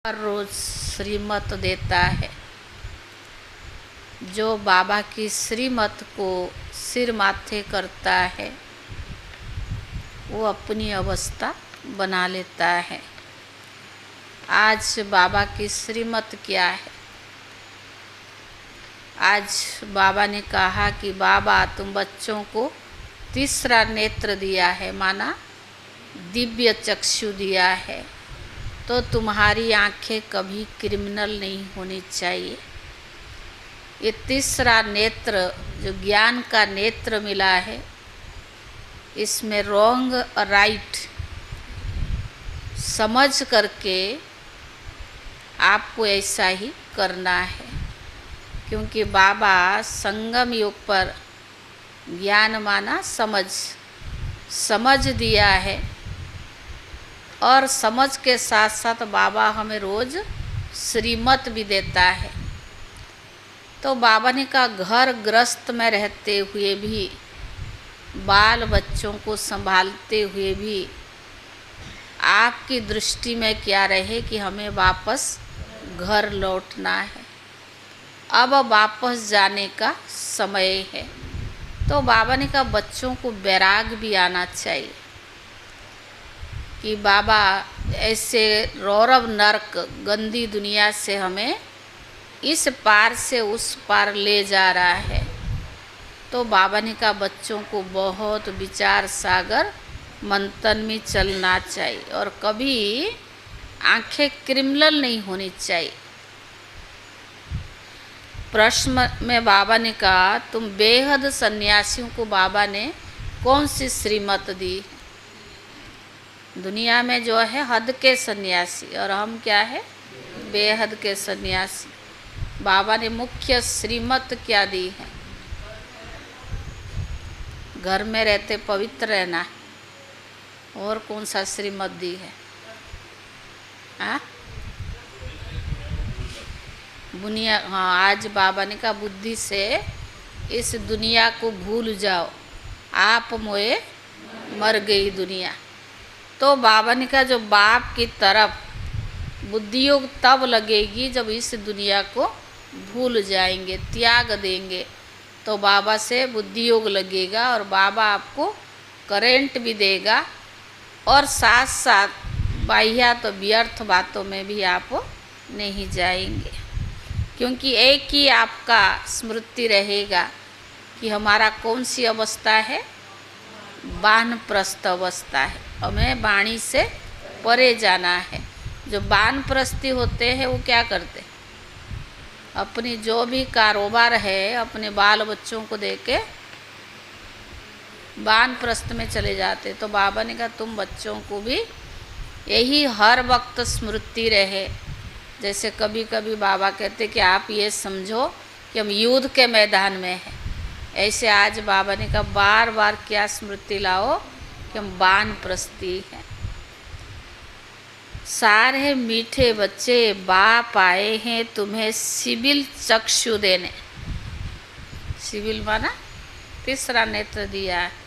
हर रोज़ श्रीमत देता है। जो बाबा की श्रीमत को सिर माथे करता है वो अपनी अवस्था बना लेता है। आज बाबा की श्रीमत क्या है? आज बाबा ने कहा कि बाबा तुम बच्चों को तीसरा नेत्र दिया है, माना दिव्य चक्षु दिया है, तो तुम्हारी आंखें कभी क्रिमिनल नहीं होनी चाहिए। ये तीसरा नेत्र जो ज्ञान का नेत्र मिला है, इसमें रॉन्ग और राइट समझ करके आपको ऐसा ही करना है, क्योंकि बाबा संगम युग पर ज्ञान माना समझ दिया है। और समझ के साथ साथ बाबा हमें रोज़ श्रीमत भी देता है। तो बाबा ने कहा घर गृहस्थ में रहते हुए भी, बाल बच्चों को संभालते हुए भी आपकी दृष्टि में क्या रहे कि हमें वापस घर लौटना है, अब वापस जाने का समय है। तो बाबा ने कहा बच्चों को वैराग भी आना चाहिए कि बाबा ऐसे रौरव नरक गंदी दुनिया से हमें इस पार से उस पार ले जा रहा है। तो बाबा ने कहा बच्चों को बहुत विचार सागर मंथन में चलना चाहिए और कभी आंखें क्रिमिनल नहीं होनी चाहिए। प्रश्न में बाबा ने कहा तुम बेहद सन्यासियों को बाबा ने कौन सी श्रीमत दी? दुनिया में जो है हद के सन्यासी, और हम क्या है? बेहद के सन्यासी। बाबा ने मुख्य श्रीमत क्या दी है? घर में रहते पवित्र रहना है। और कौन सा श्रीमत दी है? हाँ, आज बाबा ने कहा बुद्धि से इस दुनिया को भूल जाओ, आप मोए मर गई दुनिया। तो बाबा ने कहा जो बाप की तरफ बुद्धियोग तब लगेगी जब इस दुनिया को भूल जाएंगे, त्याग देंगे, तो बाबा से बुद्धियोग लगेगा और बाबा आपको करेंट भी देगा और साथ साथ बाह्य तो व्यर्थ बातों में भी आप नहीं जाएंगे, क्योंकि एक ही आपका स्मृति रहेगा कि हमारा कौन सी अवस्था है? वानप्रस्थ अवस्था है। हमें वाणी से परे जाना है। जो वानप्रस्थी होते हैं वो क्या करते? अपनी जो भी कारोबार है अपने बाल बच्चों को देके वानप्रस्थ में चले जाते। तो बाबा ने कहा तुम बच्चों को भी यही हर वक्त स्मृति रहे। जैसे कभी कभी बाबा कहते कि आप ये समझो कि हम युद्ध के मैदान में हैं, ऐसे आज बाबा ने कहा बार बार क्या स्मृति लाओ कि हम वानप्रस्थी हैं। सारे मीठे बच्चे बाप आए हैं तुम्हें सिबिल चक्षु देने। सिबिल माना तीसरा नेत्र दिया है।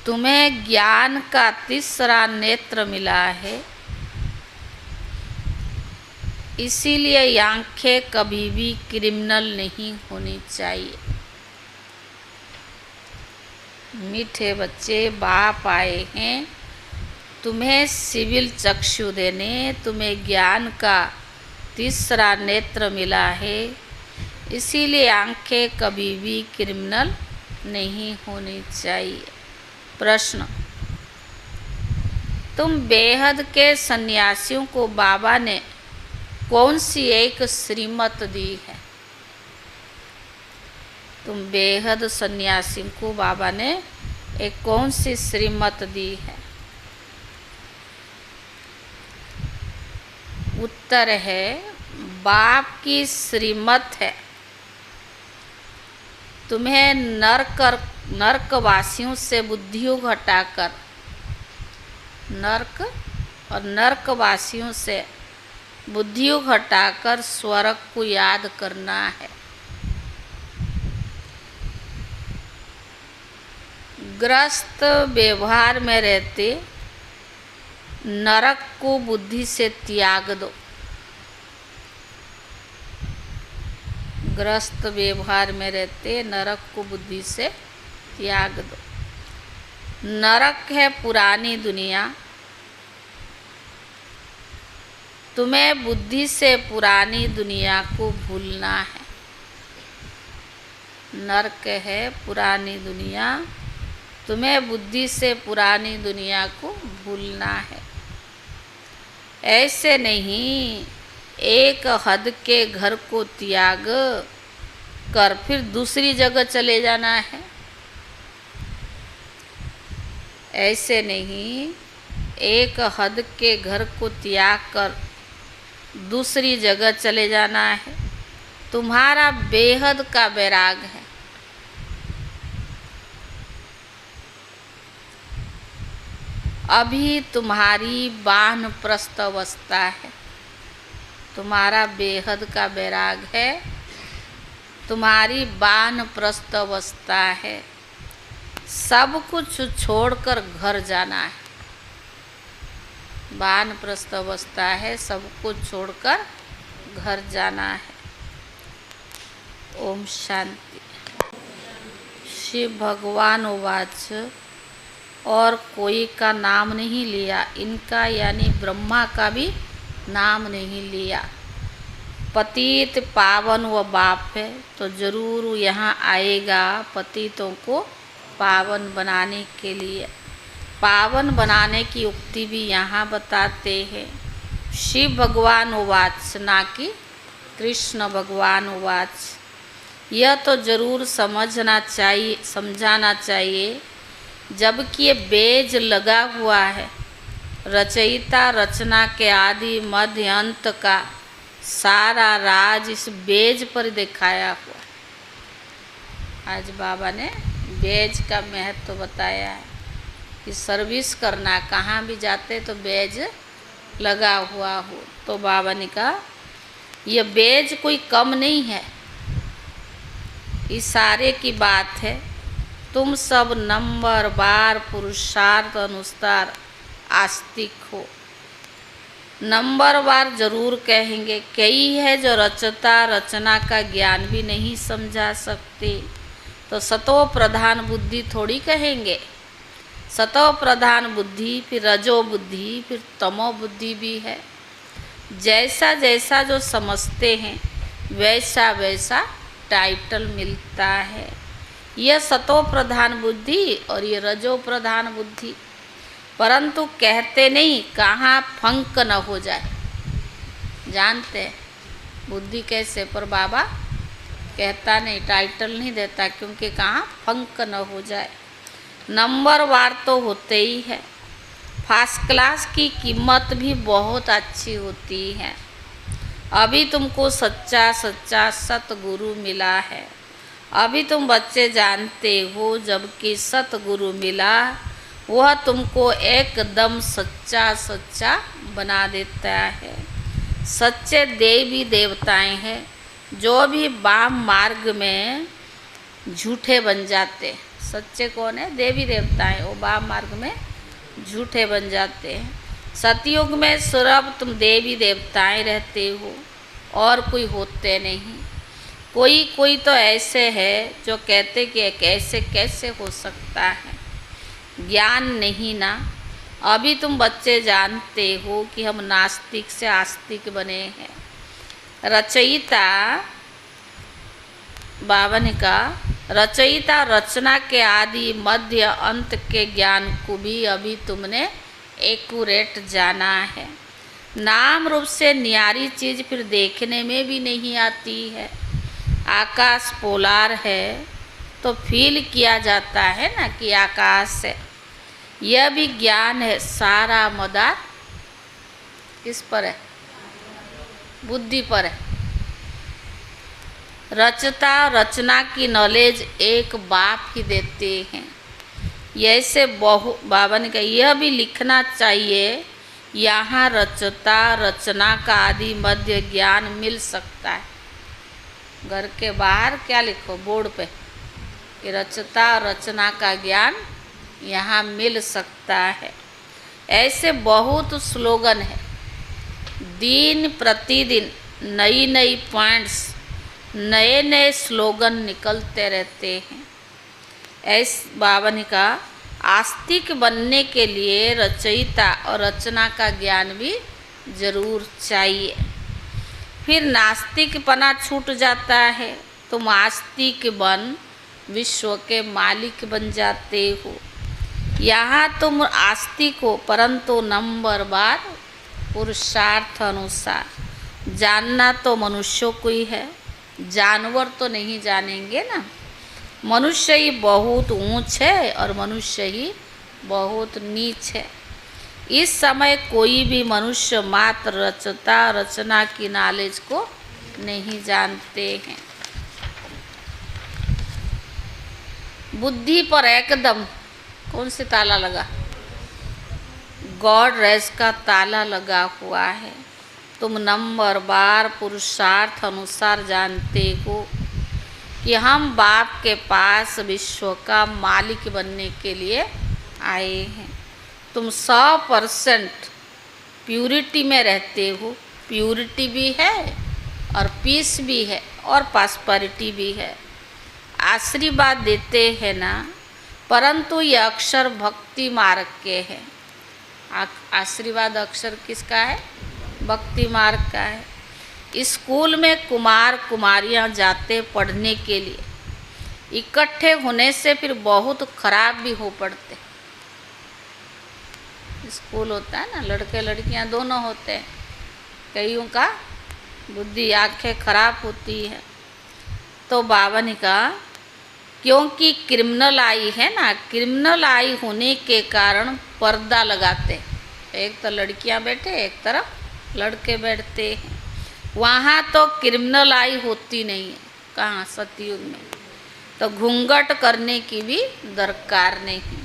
तुम्हें ज्ञान का तीसरा नेत्र मिला है, इसीलिए आंखें कभी भी क्रिमिनल नहीं होनी चाहिए। मीठे बच्चे बाप आए हैं तुम्हें सिविल चक्षु देने, तुम्हें ज्ञान का तीसरा नेत्र मिला है, इसीलिए आंखें कभी भी क्रिमिनल नहीं होनी चाहिए। प्रश्न, तुम बेहद के सन्यासियों को बाबा ने कौन सी एक श्रीमत दी है? तुम बेहद सन्यासी को बाबा ने एक कौन सी श्रीमत दी है? उत्तर है बाप की श्रीमत है तुम्हें नरकवासियों से बुद्धियों घटाकर, नरक और नरकवासियों से बुद्धियों घटाकर स्वर्ग को याद करना है। ग्रस्त व्यवहार में रहते नरक को बुद्धि से त्याग दो। ग्रस्त व्यवहार में रहते नरक को बुद्धि से त्याग दो। नरक है पुरानी दुनिया, तुम्हें बुद्धि से पुरानी दुनिया को भूलना है। नरक है पुरानी दुनिया, तुम्हें बुद्धि से पुरानी दुनिया को भूलना है। ऐसे नहीं एक हद के घर को त्याग कर फिर दूसरी जगह चले जाना है। ऐसे नहीं एक हद के घर को त्याग कर दूसरी जगह चले जाना है। तुम्हारा बेहद का वैराग है। अभी तुम्हारी वानप्रस्थ अवस्था है। तुम्हारा बेहद का वैराग है, तुम्हारी वानप्रस्थ अवस्था है। सब कुछ छोड़कर घर जाना है। वानप्रस्थ अवस्था है, सब कुछ छोड़कर घर जाना है। ओम शांति। शिव भगवान उवाच, और कोई का नाम नहीं लिया, इनका यानी ब्रह्मा का भी नाम नहीं लिया। पतित पावन व बाप है, तो जरूर यहाँ आएगा पतितों को पावन बनाने के लिए। पावन बनाने की उक्ति भी यहाँ बताते हैं। शिव भगवान उवाच, ना कि कृष्ण भगवान उवाच। यह तो जरूर समझना चाहिए, समझाना चाहिए, जबकि ये बेज लगा हुआ है। रचयिता रचना के आदि मध्य अंत का सारा राज इस बेज पर दिखाया हुआ। आज बाबा ने बेज का महत्व बताया है कि सर्विस करना, कहाँ भी जाते तो बेज लगा हुआ हो। तो बाबा ने कहा यह बेज कोई कम नहीं है, इशारे की बात है। तुम सब नंबर बार पुरुषार्थ अनुसार आस्तिक हो। नंबरवार जरूर कहेंगे। कई है जो रचता रचना का ज्ञान भी नहीं समझा सकते, तो सतो प्रधान बुद्धि थोड़ी कहेंगे। सतो प्रधान बुद्धि, फिर रजो बुद्धि, फिर तमो बुद्धि भी है। जैसा जैसा जो समझते हैं वैसा वैसा टाइटल मिलता है। यह सतो प्रधान बुद्धि और ये रजो प्रधान बुद्धि, परंतु कहते नहीं कहाँ फंक न हो जाए। जानते हैं बुद्धि कैसे, पर बाबा कहता नहीं, टाइटल नहीं देता, क्योंकि कहाँ फंक न हो जाए। नंबरवार तो होते ही है। फर्स्ट क्लास की कीमत भी बहुत अच्छी होती है। अभी तुमको सच्चा सच्चा सतगुरु मिला है। अभी तुम बच्चे जानते हो, जबकि सतगुरु मिला वह तुमको एकदम सच्चा सच्चा बना देता है। सच्चे देवी देवताएं हैं, जो भी वाम मार्ग में झूठे बन जाते। सच्चे कौन है? देवी देवताएं। वो वाम मार्ग में झूठे बन जाते हैं। सतयुग में सिर्फ तुम देवी देवताएं रहते हो और कोई होते नहीं। कोई कोई तो ऐसे है जो कहते कि कैसे कैसे हो सकता है। ज्ञान नहीं ना। अभी तुम बच्चे जानते हो कि हम नास्तिक से आस्तिक बने हैं। रचयिता, बाबा ने कहा रचयिता रचना के आदि मध्य अंत के ज्ञान को भी अभी तुमने एक्यूरेट जाना है। नाम रूप से न्यारी चीज़ फिर देखने में भी नहीं आती है। आकाश पोलार है तो फील किया जाता है ना कि आकाश है। यह भी ज्ञान है। सारा मदार किस पर है? बुद्धि पर है। रचता रचना की नॉलेज एक बाप ही देते हैं। ऐसे बाबा ने कहा यह भी लिखना चाहिए, यहाँ रचता रचना का आदि मध्य ज्ञान मिल सकता है। घर के बाहर क्या लिखो बोर्ड पे कि रचता रचना का ज्ञान यहाँ मिल सकता है। ऐसे बहुत स्लोगन है, दिन प्रतिदिन नई नई पॉइंट्स, नए नए स्लोगन निकलते रहते हैं। ऐसे बाबा ने कहा आस्तिक बनने के लिए रचयिता और रचना का ज्ञान भी जरूर चाहिए, फिर नास्तिकपना छूट जाता है। तुम आस्तिक बन विश्व के मालिक बन जाते हो। यहाँ तुम आस्तिक हो, परंतु नंबर बार पुरुषार्थ अनुसार। जानना तो मनुष्यों को ही है, जानवर तो नहीं जानेंगे ना। मनुष्य ही बहुत ऊंच है और मनुष्य ही बहुत नीच है। इस समय कोई भी मनुष्य मात्र रचना की नॉलेज को नहीं जानते हैं। बुद्धि पर एकदम कौन से ताला लगा? गॉड रेस का ताला लगा हुआ है। तुम नंबर बार पुरुषार्थ अनुसार जानते हो कि हम बाप के पास विश्व का मालिक बनने के लिए आए हैं। तुम 100% प्यूरिटी में रहते हो। प्यूरिटी भी है और पीस भी है और प्रॉस्पेरिटी भी है। आशीर्वाद देते हैं ना, परंतु ये अक्षर भक्ति मार्ग के हैं। आशीर्वाद अक्षर किसका है? भक्ति मार्ग का है। स्कूल में कुमार कुमारियां जाते पढ़ने के लिए, इकट्ठे होने से फिर बहुत खराब भी हो पड़ते। स्कूल होता है ना, लड़के लड़कियां दोनों होते हैं। कईयों का बुद्धि आंखें खराब होती है। तो बाबा ने कहा क्योंकि क्रिमिनल आई है ना, क्रिमिनल आई होने के कारण पर्दा लगाते। एक तो लड़कियां बैठे, एक तरफ लड़के बैठते हैं। वहाँ तो क्रिमिनल आई होती नहीं है। कहाँ? सतयुग में तो घूंघट करने की भी दरकार नहीं।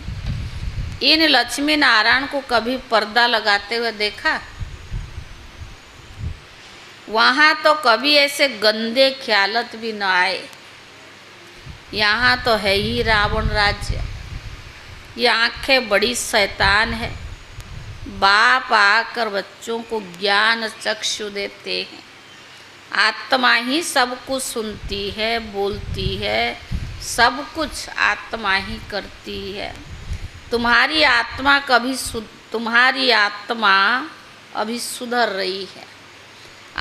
इन लक्ष्मी नारायण को कभी पर्दा लगाते हुए देखा? वहाँ तो कभी ऐसे गंदे ख्यालत भी न आए। यहाँ तो है ही रावण राज्य। ये आंखें बड़ी शैतान है। बाप आकर बच्चों को ज्ञान चक्षु देते हैं। आत्मा ही सब कुछ सुनती है, बोलती है, सब कुछ आत्मा ही करती है। तुम्हारी आत्मा अभी सुधर रही है।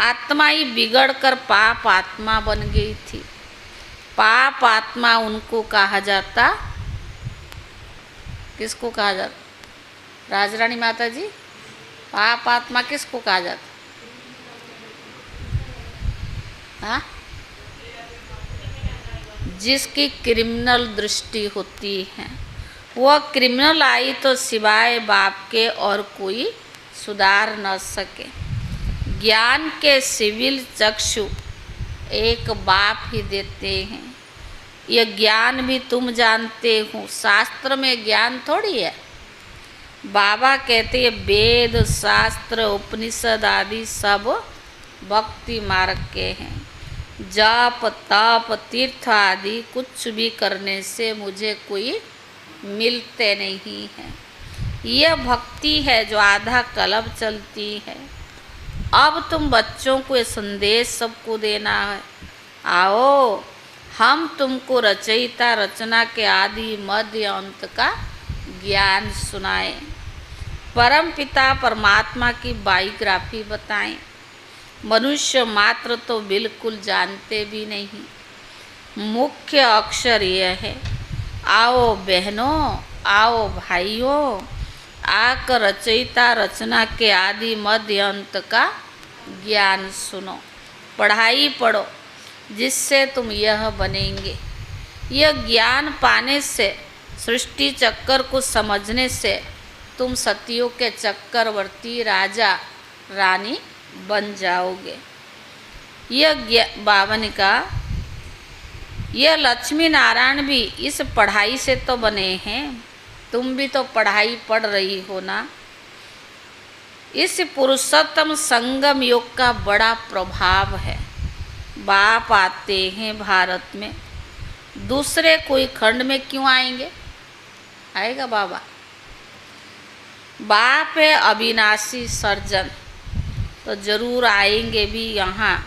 आत्मा ही बिगड़कर पाप आत्मा बन गई थी। पाप आत्मा उनको कहा जाता, किसको कहा जाता? राजरानी माता जी, पाप आत्मा किसको कहा जाता? हाँ? जिसकी क्रिमिनल दृष्टि होती है। वह क्रिमिनल आई तो सिवाय बाप के और कोई सुधार न सके। ज्ञान के सिविल चक्षु एक बाप ही देते हैं। यह ज्ञान भी तुम जानते हो। शास्त्र में ज्ञान थोड़ी है। बाबा कहते हैं वेद शास्त्र उपनिषद आदि सब भक्ति मार्ग के हैं। जप तप तीर्थ आदि कुछ भी करने से मुझे कोई मिलते नहीं हैं। यह भक्ति है जो आधा कल्प चलती है। अब तुम बच्चों को ये संदेश सबको देना है। आओ हम तुमको रचयिता रचना के आदि मध्य अंत का ज्ञान सुनाएं। परम पिता परमात्मा की बायोग्राफी बताएं। मनुष्य मात्र तो बिल्कुल जानते भी नहीं। मुख्य अक्षर यह है। आओ बहनों, आओ भाइयों, आकर रचयिता रचना के आदि मध्य अंत का ज्ञान सुनो। पढ़ाई पढ़ो जिससे तुम यह बनेंगे। यह ज्ञान पाने से, सृष्टि चक्कर को समझने से तुम सतियों के चक्करवर्ती राजा रानी बन जाओगे। यह बाबा ने कहा यह लक्ष्मी नारायण भी इस पढ़ाई से तो बने हैं। तुम भी तो पढ़ाई पढ़ रही हो ना। इस पुरुषोत्तम संगम योग का बड़ा प्रभाव है। बाप आते हैं भारत में, दूसरे कोई खंड में क्यों आएंगे? आएगा बाबा? बाप है अविनाशी सर्जन, तो जरूर आएंगे भी यहाँ।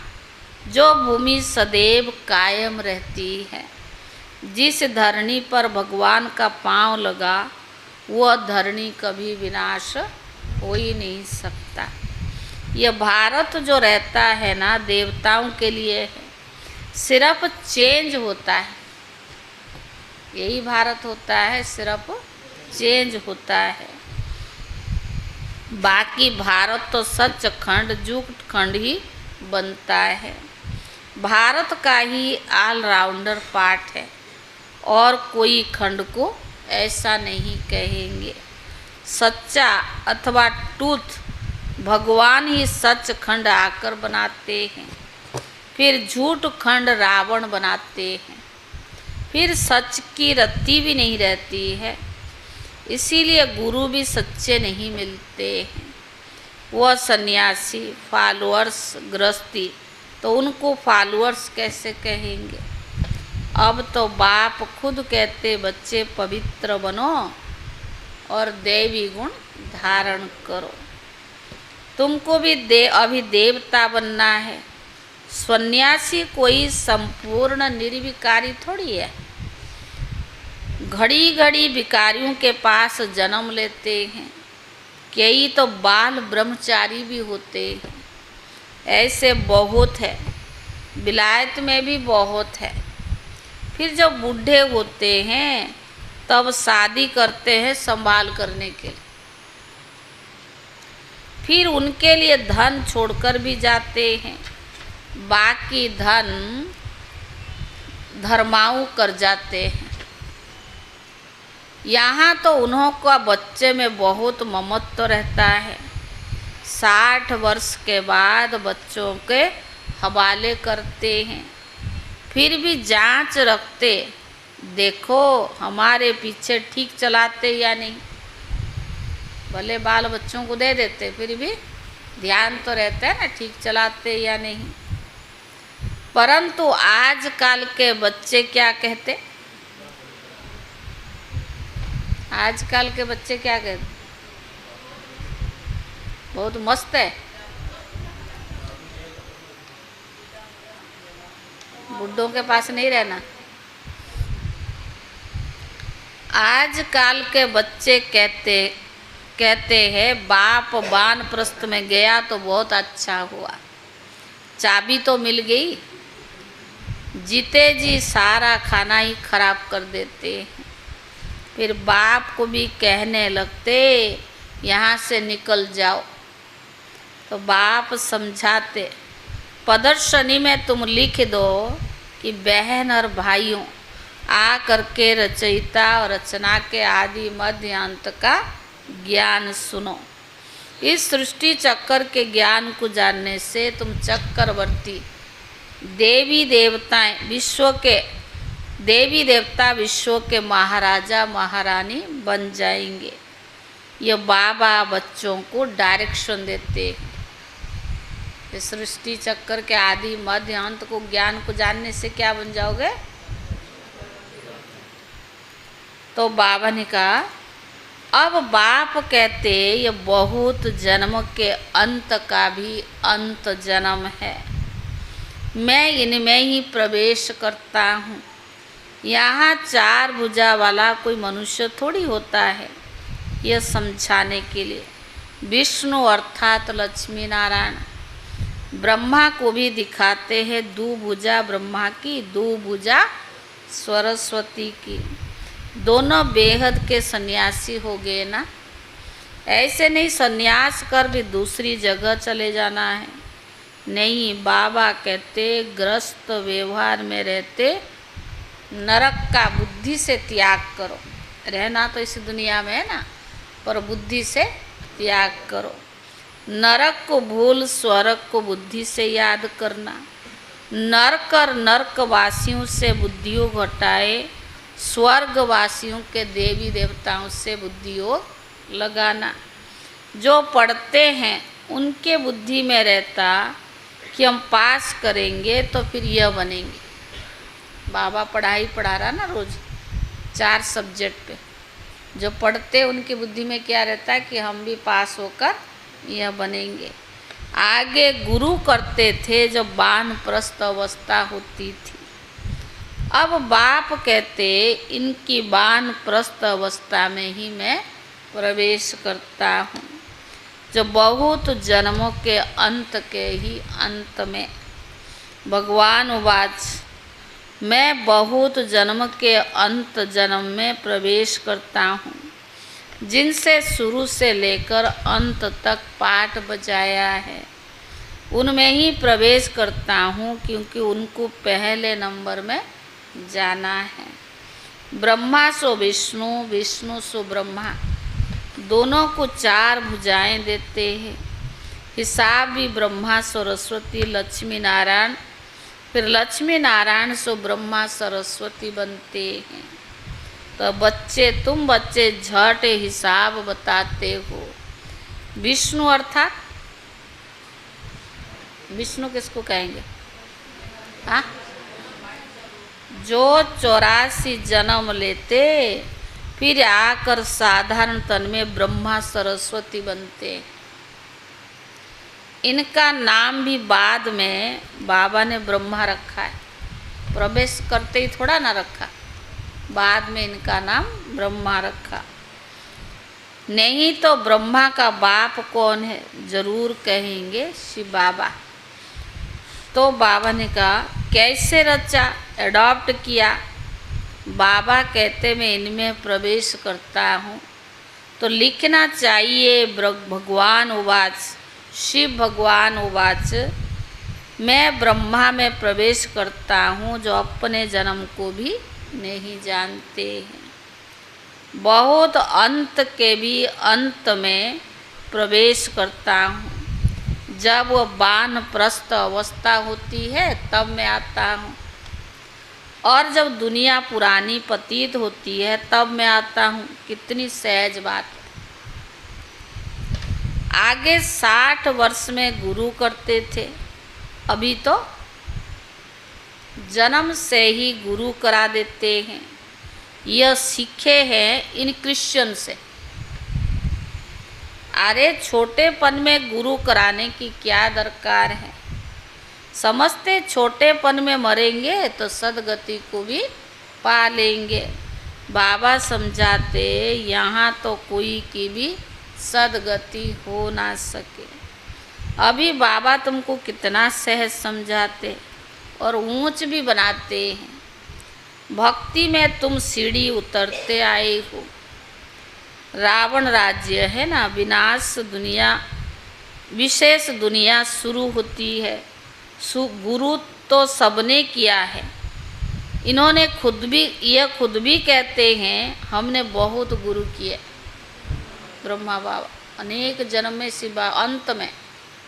जो भूमि सदैव कायम रहती है, जिस धरणी पर भगवान का पांव लगा, वह धरणी कभी विनाश हो ही नहीं सकता। यह भारत जो रहता है ना, देवताओं के लिए है, सिर्फ चेंज होता है। यही भारत होता है, सिर्फ चेंज होता है। बाकी भारत तो सचखंड जुट खंड ही बनता है। भारत का ही ऑलराउंडर पार्ट है, और कोई खंड को ऐसा नहीं कहेंगे। सच्चा अथवा टूथ भगवान ही सचखंड आकर बनाते हैं, फिर झूठ खंड रावण बनाते हैं, फिर सच की रत्ती भी नहीं रहती है। इसीलिए गुरु भी सच्चे नहीं मिलते हैं। वह सन्यासी फॉलोअर्स गृहस्थी, तो उनको फॉलोअर्स कैसे कहेंगे। अब तो बाप खुद कहते बच्चे पवित्र बनो और दैवी गुण धारण करो। तुमको भी अभी देवता बनना है। सन्यासी कोई संपूर्ण निर्विकारी थोड़ी है। घड़ी घड़ी विकारियों के पास जन्म लेते हैं, कई तो बाल ब्रह्मचारी भी होते हैं। ऐसे बहुत है, विलायत में भी बहुत है। फिर जब बूढ़े होते हैं तब शादी करते हैं संभाल करने के लिए, फिर उनके लिए धन छोड़कर भी जाते हैं। बाकी धन धर्माऊ कर जाते हैं। यहाँ तो उन्हों का बच्चे में बहुत ममत्व रहता है। 60 वर्ष के बाद बच्चों के हवाले करते हैं, फिर भी जांच रखते, देखो हमारे पीछे ठीक चलाते या नहीं। भले बाल बच्चों को दे देते, फिर भी ध्यान तो रहता है ना, ठीक चलाते या नहीं। परंतु आजकल के बच्चे क्या कहते, आजकल के बच्चे क्या कहते, बहुत मस्त है, बुड्ढों के पास नहीं रहना। आजकल के बच्चे कहते हैं बाप वानप्रस्थ में गया तो बहुत अच्छा हुआ, चाबी तो मिल गई। जीते जी सारा खाना ही खराब कर देते हैं। फिर बाप को भी कहने लगते यहाँ से निकल जाओ, तो बाप समझाते, प्रदर्शनी में तुम लिख दो कि बहन और भाइयों आ करके रचयिता और रचना के आदि मध्य अंत का ज्ञान सुनो। इस सृष्टि चक्कर के ज्ञान को जानने से तुम चक्रवर्ती देवी देवता विश्व के महाराजा महारानी बन जाएंगे। ये बाबा बच्चों को डायरेक्शन देते हैं। इस सृष्टि चक्कर के आदि मध्य अंत को ज्ञान को जानने से क्या बन जाओगे। तो बाबा ने कहा, अब बाप कहते ये बहुत जन्म के अंत का भी अंत जन्म है। मैं इनमें ही प्रवेश करता हूँ। यहाँ 4 भुजा वाला कोई मनुष्य थोड़ी होता है। यह समझाने के लिए विष्णु अर्थात लक्ष्मी नारायण ब्रह्मा को भी दिखाते हैं 2 भुजा ब्रह्मा की, 2 भुजा सरस्वती की। दोनों बेहद के सन्यासी हो गए ना। ऐसे नहीं सन्यास कर भी दूसरी जगह चले जाना है, नहीं। बाबा कहते ग्रस्त व्यवहार में रहते नरक का बुद्धि से त्याग करो। रहना तो इस दुनिया में है ना, पर बुद्धि से त्याग करो। नरक को भूल स्वर्ग को बुद्धि से याद करना। नरक और नरकवासियों से बुद्धियों घटाए, स्वर्गवासियों के देवी देवताओं से बुद्धियोग लगाना। जो पढ़ते हैं उनके बुद्धि में रहता कि हम पास करेंगे तो फिर यह बनेंगे। बाबा पढ़ाई पढ़ा रहा ना रोज 4 सब्जेक्ट पे, जो पढ़ते उनकी बुद्धि में क्या रहता है कि हम भी पास होकर यह बनेंगे। आगे गुरु करते थे जब वानप्रस्थ अवस्था होती थी। अब बाप कहते इनकी वानप्रस्थ अवस्था में ही मैं प्रवेश करता हूँ, जो बहुत जन्मों के अंत के ही अंत में। भगवान उवाच, मैं बहुत जन्म के अंत जन्म में प्रवेश करता हूँ, जिनसे शुरू से लेकर अंत तक पाठ बजाया है, उनमें ही प्रवेश करता हूँ, क्योंकि उनको पहले नंबर में जाना है। ब्रह्मा सो विष्णु, विष्णु सो ब्रह्मा, दोनों को 4 भुजाएं देते हैं। हिसाब भी ब्रह्मा सरस्वती लक्ष्मी नारायण, फिर लक्ष्मी नारायण सो ब्रह्मा सरस्वती बनते हैं। तो बच्चे, तुम बच्चे झट हिसाब बताते हो। विष्णु अर्थात विष्णु किसको कहेंगे? हाँ, जो 84 जन्म लेते फिर आकर साधारण तन में ब्रह्मा सरस्वती बनते। इनका नाम भी बाद में बाबा ने ब्रह्मा रखा है, प्रवेश करते ही थोड़ा ना रखा, बाद में इनका नाम ब्रह्मा रखा। नहीं तो ब्रह्मा का बाप कौन है, जरूर कहेंगे शिव बाबा। तो बाबा ने कहा कैसे रचा, एडॉप्ट किया। बाबा कहते मैं इनमें प्रवेश करता हूँ, तो लिखना चाहिए भगवान उवाच, शिव भगवान उवाच, मैं ब्रह्मा में प्रवेश करता हूँ, जो अपने जन्म को भी नहीं जानते हैं। बहुत अंत के भी अंत में प्रवेश करता हूँ। जब वो वानप्रस्थ अवस्था होती है तब मैं आता हूँ, और जब दुनिया पुरानी पतीत होती है तब मैं आता हूँ। कितनी सहज बात है। आगे 60 वर्ष में गुरु करते थे, अभी तो जन्म से ही गुरु करा देते हैं। यह सीखे हैं इन क्रिश्चियन से। अरे छोटेपन में गुरु कराने की क्या दरकार है। समझते छोटेपन में मरेंगे तो सदगति को भी पा लेंगे। बाबा समझाते यहाँ तो कोई की भी सदगति हो ना सके। अभी बाबा तुमको कितना सहज समझाते और ऊंच भी बनाते हैं। भक्ति में तुम सीढ़ी उतरते आए हो। रावण राज्य है ना, विनाश दुनिया, विशेष दुनिया शुरू होती है। गुरु तो सबने किया है। इन्होंने खुद भी कहते हैं हमने बहुत गुरु किए। ब्रह्मा बाबा अनेक जन्म में शिवा, अंत में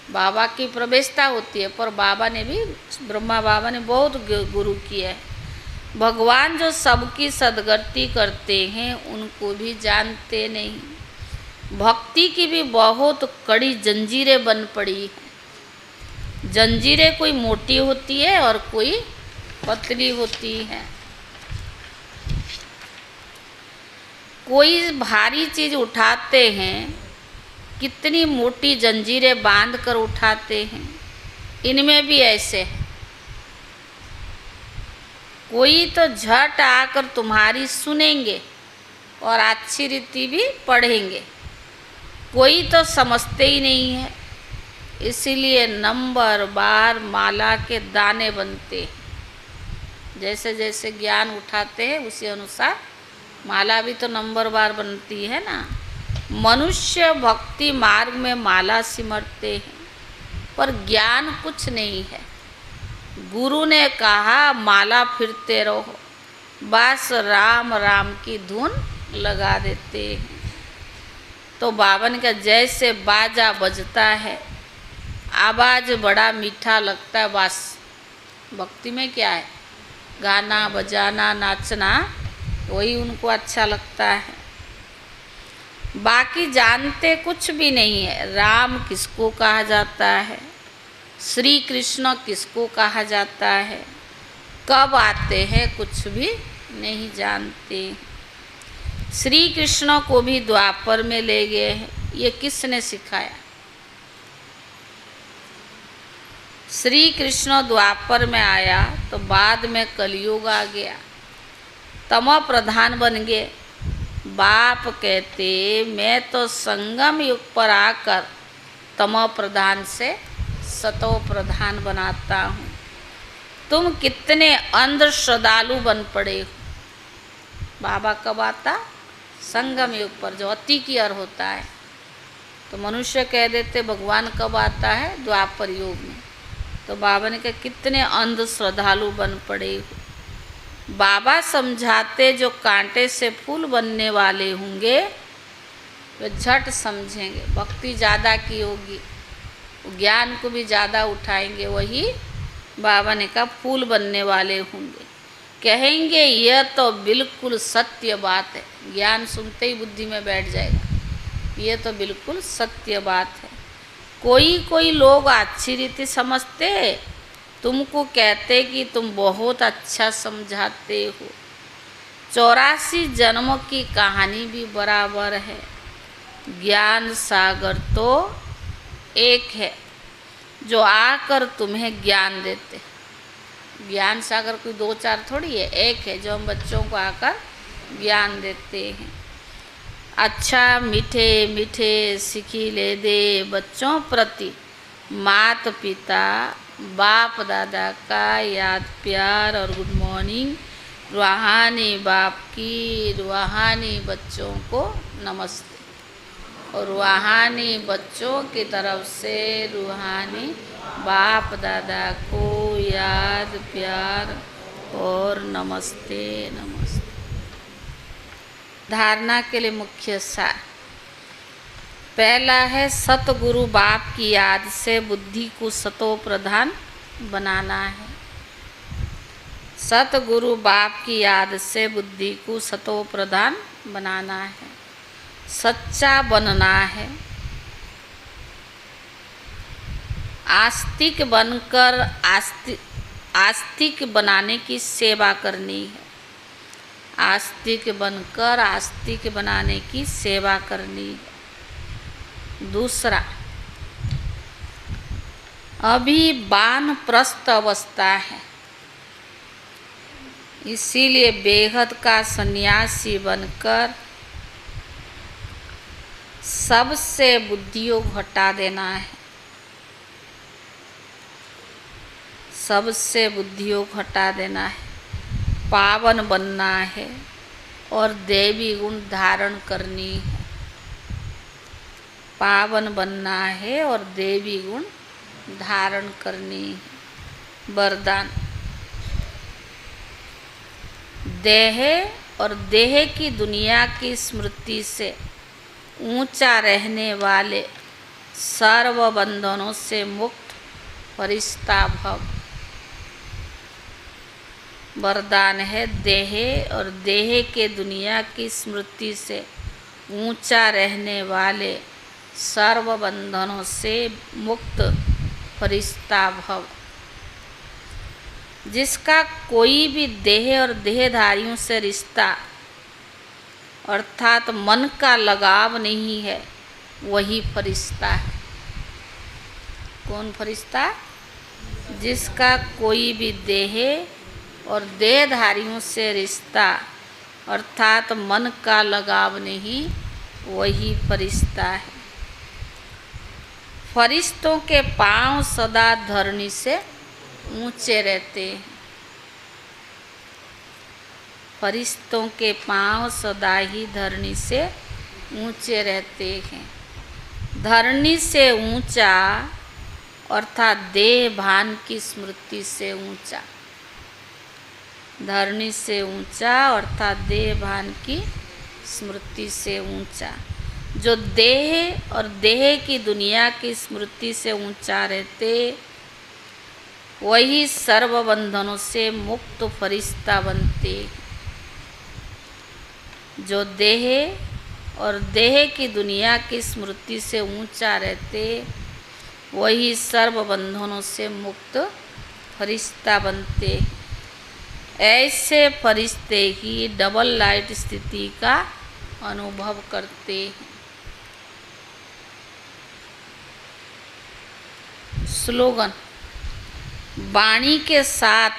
बाबा की प्रवेशता होती है, पर बाबा ने भी, ब्रह्मा बाबा ने बहुत गुरु किए है। भगवान जो सबकी सदगति करते हैं उनको भी जानते नहीं। भक्ति की भी बहुत कड़ी जंजीरें बन पड़ी हैं। जंजीरें कोई मोटी होती है और कोई पतली होती है। कोई भारी चीज़ उठाते हैं, कितनी मोटी जंजीरें बांध कर उठाते हैं। इनमें भी ऐसे है। कोई तो झट आकर तुम्हारी सुनेंगे और अच्छी रीति भी पढ़ेंगे, कोई तो समझते ही नहीं है। इसीलिए नंबर बार माला के दाने बनते हैं। जैसे जैसे ज्ञान उठाते हैं उसी अनुसार माला भी तो नंबर बार बनती है ना। मनुष्य भक्ति मार्ग में माला सिमरते हैं, पर ज्ञान कुछ नहीं है। गुरु ने कहा माला फिरते रहो, बस राम राम की धुन लगा देते हैं। तो बाबा ने कहा जैसे बाजा बजता है, आवाज़ बड़ा मीठा लगता है, बस भक्ति में क्या है, गाना बजाना नाचना, वही उनको अच्छा लगता है। बाकी जानते कुछ भी नहीं है। राम किसको कहा जाता है, श्री कृष्ण किसको कहा जाता है, कब आते हैं, कुछ भी नहीं जानते। श्री कृष्ण को भी द्वापर में ले गए हैं। ये किसने सिखाया? श्री कृष्ण द्वापर में आया तो बाद में कलयुग आ गया, तमो प्रधान बन गए। बाप कहते मैं तो संगम युग पर आकर तमो प्रधान से सतो प्रधान बनाता हूँ। तुम कितने अंध श्रद्धालु बन पड़े हो। बाबा कब आता? संगम युग पर, जो अति की अर होता है। तो मनुष्य कह देते भगवान कब आता है? द्वापर युग में। तो बाबा ने कहा कितने अंध श्रद्धालु बन पड़े हो। बाबा समझाते जो कांटे से फूल बनने वाले होंगे वे झट समझेंगे। भक्ति ज़्यादा की होगी, ज्ञान को भी ज़्यादा उठाएंगे, वही बाबा ने कहा फूल बनने वाले होंगे। कहेंगे यह तो बिल्कुल सत्य बात है। ज्ञान सुनते ही बुद्धि में बैठ जाएगा, ये तो बिल्कुल सत्य बात है। कोई कोई लोग अच्छी रीति समझते, तुमको कहते कि तुम बहुत अच्छा समझाते हो। 84 जन्मों की कहानी भी बराबर है। ज्ञान सागर तो एक है जो आकर तुम्हें ज्ञान देते। ज्ञान सागर कोई 2-4 थोड़ी है, एक है जो हम बच्चों को आकर ज्ञान देते हैं। अच्छा मीठे मीठे सिखिले दे बच्चों प्रति माता पिता बाप दादा का याद प्यार और गुड मॉर्निंग। रूहानी बाप की रूहानी बच्चों को नमस्ते, और रूहानी बच्चों की तरफ से रूहानी बाप दादा को याद प्यार और नमस्ते नमस्ते। धारणा के लिए मुख्य सार। पहला है सतगुरु बाप की याद से बुद्धि को सतो प्रधान बनाना है। सतगुरु बाप की याद से बुद्धि को सतो प्रधान बनाना है। सच्चा बनना है। आस्तिक बनकर आस्तिक बनाने की सेवा करनी है। आस्तिक बनकर आस्तिक बनाने की सेवा करनी है। दूसरा, अभी वानप्रस्थ अवस्था है, इसीलिए बेहद का सन्यासी बनकर सबसे बुद्धियों हटा देना है। सबसे बुद्धियों हटा देना है, पावन बनना है और देवी गुण धारण करनी है। पावन बनना है और देवी गुण धारण करनी है। वरदान। देह और देह की दुनिया की स्मृति से ऊंचा रहने वाले सर्व बंधनों से मुक्त फरिश्ता भव। वरदान है देह और देह के दुनिया की स्मृति से ऊंचा रहने वाले सर्व बंधनों से मुक्त फरिश्ता भव। जिसका कोई भी देह और देहधारियों से रिश्ता अर्थात मन का लगाव नहीं है, वही फरिश्ता है। कौन फरिश्ता? जिसका कोई भी देह और देहधारियों से रिश्ता अर्थात मन का लगाव नहीं, वही फरिश्ता है। फरिश्तों के पांव सदा धरनी से ऊंचे रहते हैं। फरिश्तों के पांव सदा ही धरनी से ऊंचे रहते हैं। धरनी से ऊंचा अर्थात देह भान की स्मृति से ऊंचा। धरनी से ऊंचा अर्थात देह भान की स्मृति से ऊंचा। जो देह और देह की दुनिया की स्मृति से ऊंचा रहते, वही सर्व बंधनों से मुक्त फरिश्ता बनते। जो देह और देह की दुनिया की स्मृति से ऊंचा रहते, वही सर्व बंधनों से मुक्त फरिश्ता बनते। ऐसे फरिश्ते ही डबल लाइट स्थिति का अनुभव करते हैं। स्लोगन: वाणी के साथ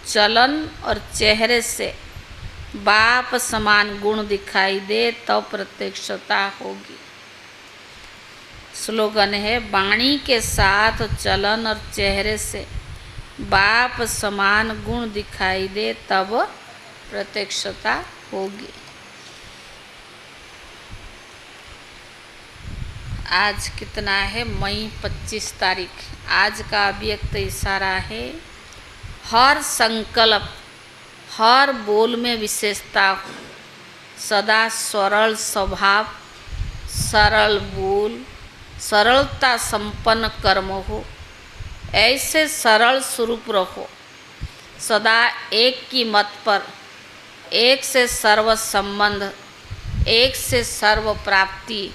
चलन और चेहरे से बाप समान गुण दिखाई दे तब प्रत्यक्षता होगी। स्लोगन है, वाणी के साथ चलन और चेहरे से बाप समान गुण दिखाई दे तब प्रत्यक्षता होगी। आज कितना है? मई 25 तारीख। आज का अव्यक्त इशारा है, हर संकल्प, हर बोल में विशेषता हो, सदा सरल स्वभाव, सरल बोल, सरलता संपन्न कर्म हो, ऐसे सरल स्वरूप रहो। सदा एक की मत पर, एक से सर्व संबंध, एक से सर्व प्राप्ति,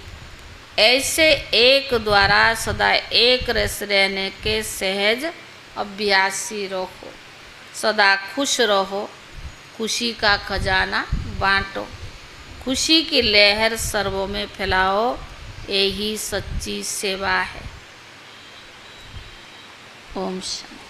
ऐसे एक द्वारा सदा एक रस रहने के सहज अभ्यासी रहो। सदा खुश रहो, खुशी का खजाना बांटो, खुशी की लहर सर्वों में फैलाओ, यही सच्ची सेवा है। ओम शांति।